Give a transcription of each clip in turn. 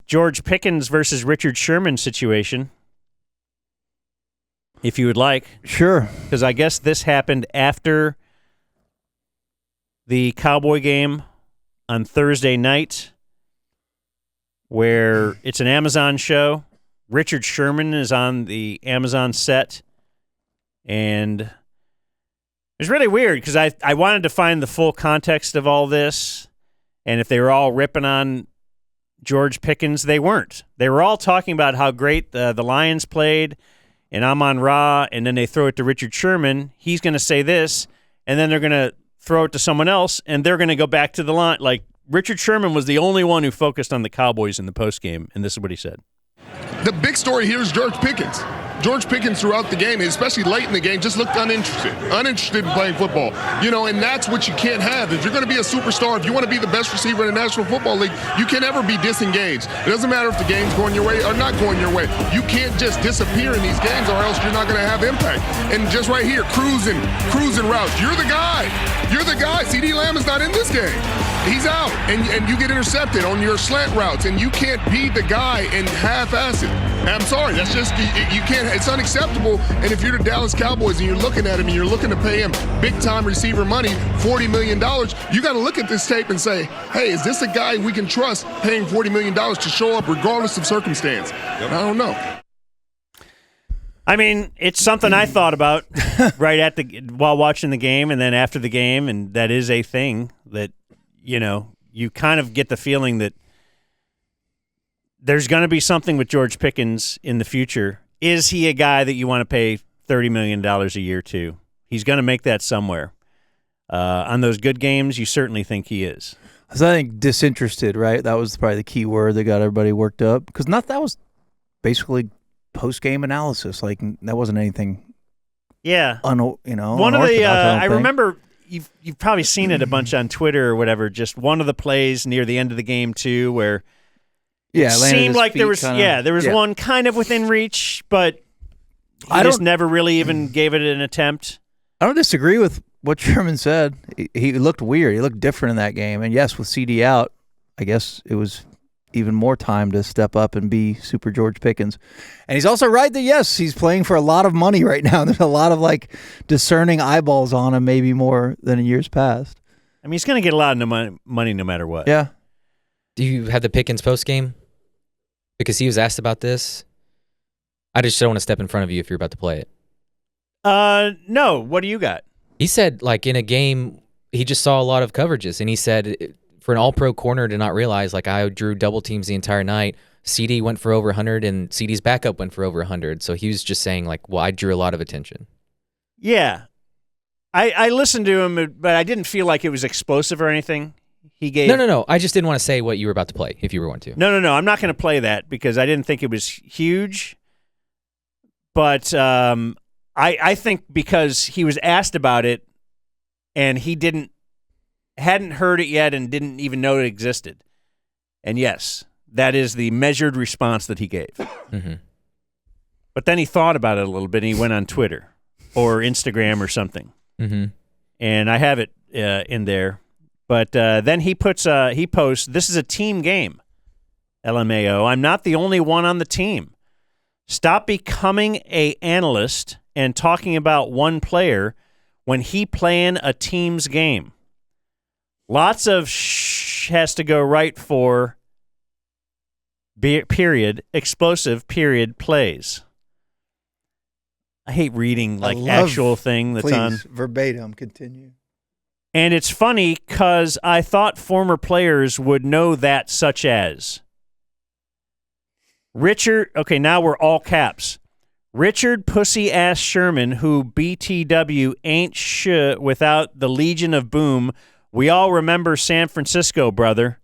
George Pickens versus Richard Sherman situation, if you would like. Sure. Because I guess this happened after the Cowboy game on Thursday night, where it's an Amazon show. Richard Sherman is on the Amazon set, and it's really weird because I wanted to find the full context of all this, and if they were all ripping on George Pickens, they weren't. They were all talking about how great the Lions played, and Amon-Ra, and then they throw it to Richard Sherman. He's going to say this, and then they're going to throw it to someone else, and they're going to go back to the line. Like, Richard Sherman was the only one who focused on the Cowboys in the postgame, and this is what he said. The big story here is George Pickens. George Pickens throughout the game, especially late in the game, just looked uninterested in playing football. And that's what you can't have. If you're going to be a superstar, if you want to be the best receiver in the National Football League, you can never be disengaged. It doesn't matter if the game's going your way or not going your way. You can't just disappear in these games or else you're not going to have impact. And just right here, cruising routes. You're the guy. You're the guy. CD Lamb is not in this game. He's out, and you get intercepted on your slant routes, and you can't be the guy and half-ass it. I'm sorry, that's just, you can't, it's unacceptable. And if you're the Dallas Cowboys and you're looking at him and you're looking to pay him big-time receiver money, $40 million, you got to look at this tape and say, hey, is this a guy we can trust paying $40 million to show up regardless of circumstance? Yep. I don't know. I mean, it's something I thought about right while watching the game and then after the game, and that is a thing that, you kind of get the feeling that there's going to be something with George Pickens in the future. Is he a guy that you want to pay $30 million a year to? He's going to make that somewhere. On those good games, you certainly think he is. So I think disinterested, right? That was probably the key word that got everybody worked up. Because that was basically post-game analysis. Like, that wasn't anything. Yeah. One of the I remember you've probably seen it a bunch on Twitter or whatever. Just one of the plays near the end of the game too, where it seemed like there was one kind of within reach, but he just never really even gave it an attempt. I don't disagree with what Sherman said. He looked weird. He looked different in that game. And yes, with CD out, I guess it was even more time to step up and be Super George Pickens. And he's also right that, yes, he's playing for a lot of money right now. There's a lot of, discerning eyeballs on him, maybe more than in years past. I mean, he's going to get a lot of money no matter what. Yeah. Do you have the Pickens post game? Because he was asked about this. I just don't want to step in front of you if you're about to play it. No. What do you got? He said, in a game, he just saw a lot of coverages, and he said, for an all-pro corner to not realize, I drew double teams the entire night. CD went for over 100, and CD's backup went for over 100. So he was just saying, I drew a lot of attention. Yeah. I listened to him, but I didn't feel like it was explosive or anything. He gave No. I just didn't want to say what you were about to play if you were going to. No. I'm not going to play that because I didn't think it was huge. But I think because he was asked about it and he hadn't heard it yet and didn't even know it existed. And yes, that is the measured response that he gave. Mm-hmm. But then he thought about it a little bit and he went on Twitter or Instagram or something. Mm-hmm. And I have it in there. But then he posts, this is a team game, LMAO. I'm not the only one on the team. Stop becoming an analyst and talking about one player when he playing a team's game. Lots of has to go right for period, explosive period plays. I hate reading actual thing that's on. Verbatim, continue. And it's funny because I thought former players would know that, such as Richard, okay, now we're all caps. Richard Pussy-Ass Sherman, who BTW ain't shit without the Legion of Boom. We all remember San Francisco, brother.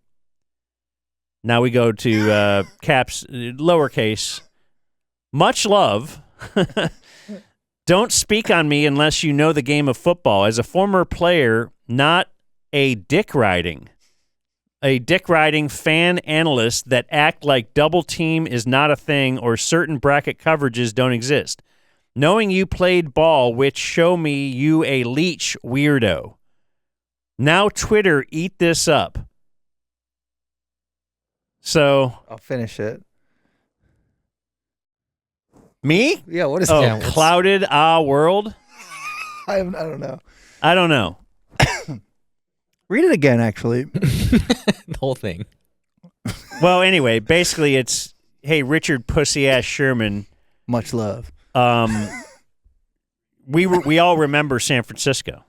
Now we go to caps, lowercase. Much love. Don't speak on me unless you know the game of football. As a former player, not a dick riding fan analyst that act like double team is not a thing or certain bracket coverages don't exist. Knowing you played ball, which show me you a leech weirdo. Now Twitter, eat this up. So I'll finish it. me? Yeah, what is Oh, Yeah, what's- clouded world? I don't know. I don't know. Read it again, actually. The whole thing. Well, anyway, basically it's, hey, Richard pussy-ass Sherman, Much love. we all remember San Francisco.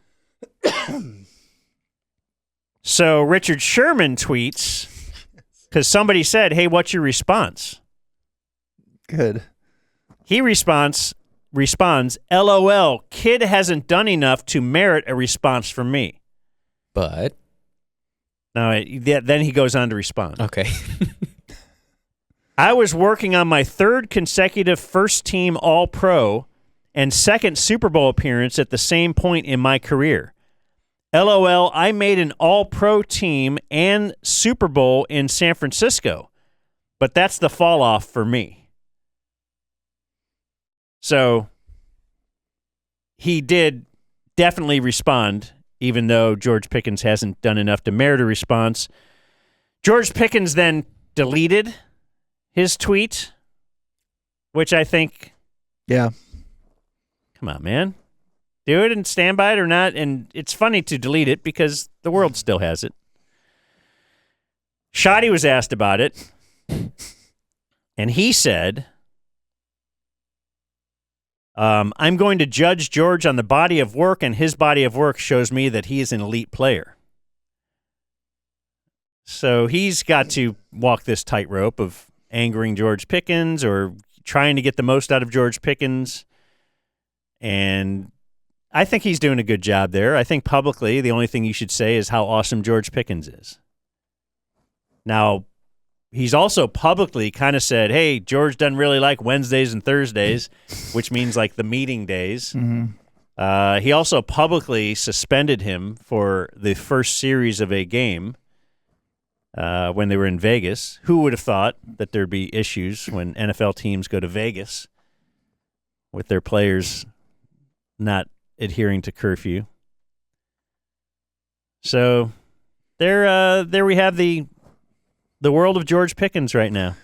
So Richard Sherman tweets, because somebody said, hey, what's your response? Good. He responds, LOL, kid hasn't done enough to merit a response from me. But Now, then he goes on to respond. okay. I was working on my third consecutive first-team All-Pro and second Super Bowl appearance at the same point in my career. LOL, I made an All-Pro team and Super Bowl in San Francisco, but that's the fall-off for me. So he did definitely respond, even though George Pickens hasn't done enough to merit a response. George Pickens then deleted his tweet, which I think, Yeah. come on, man. Do it and stand by it or not. And it's funny to delete it because the world still has it. Shoddy was asked about it, and he said, I'm going to judge George on the body of work, and his body of work shows me that he is an elite player. So he's got to walk this tightrope of angering George Pickens or trying to get the most out of George Pickens. And I think he's doing a good job there. I think publicly the only thing you should say is how awesome George Pickens is. Now, he's also publicly kind of said, hey, George doesn't really like Wednesdays and Thursdays, which means like the meeting days. Mm-hmm. He also publicly suspended him for the first series of a game when they were in Vegas. Who would have thought that there'd be issues when NFL teams go to Vegas with their players not adhering to curfew? So there we have the world of George Pickens right now.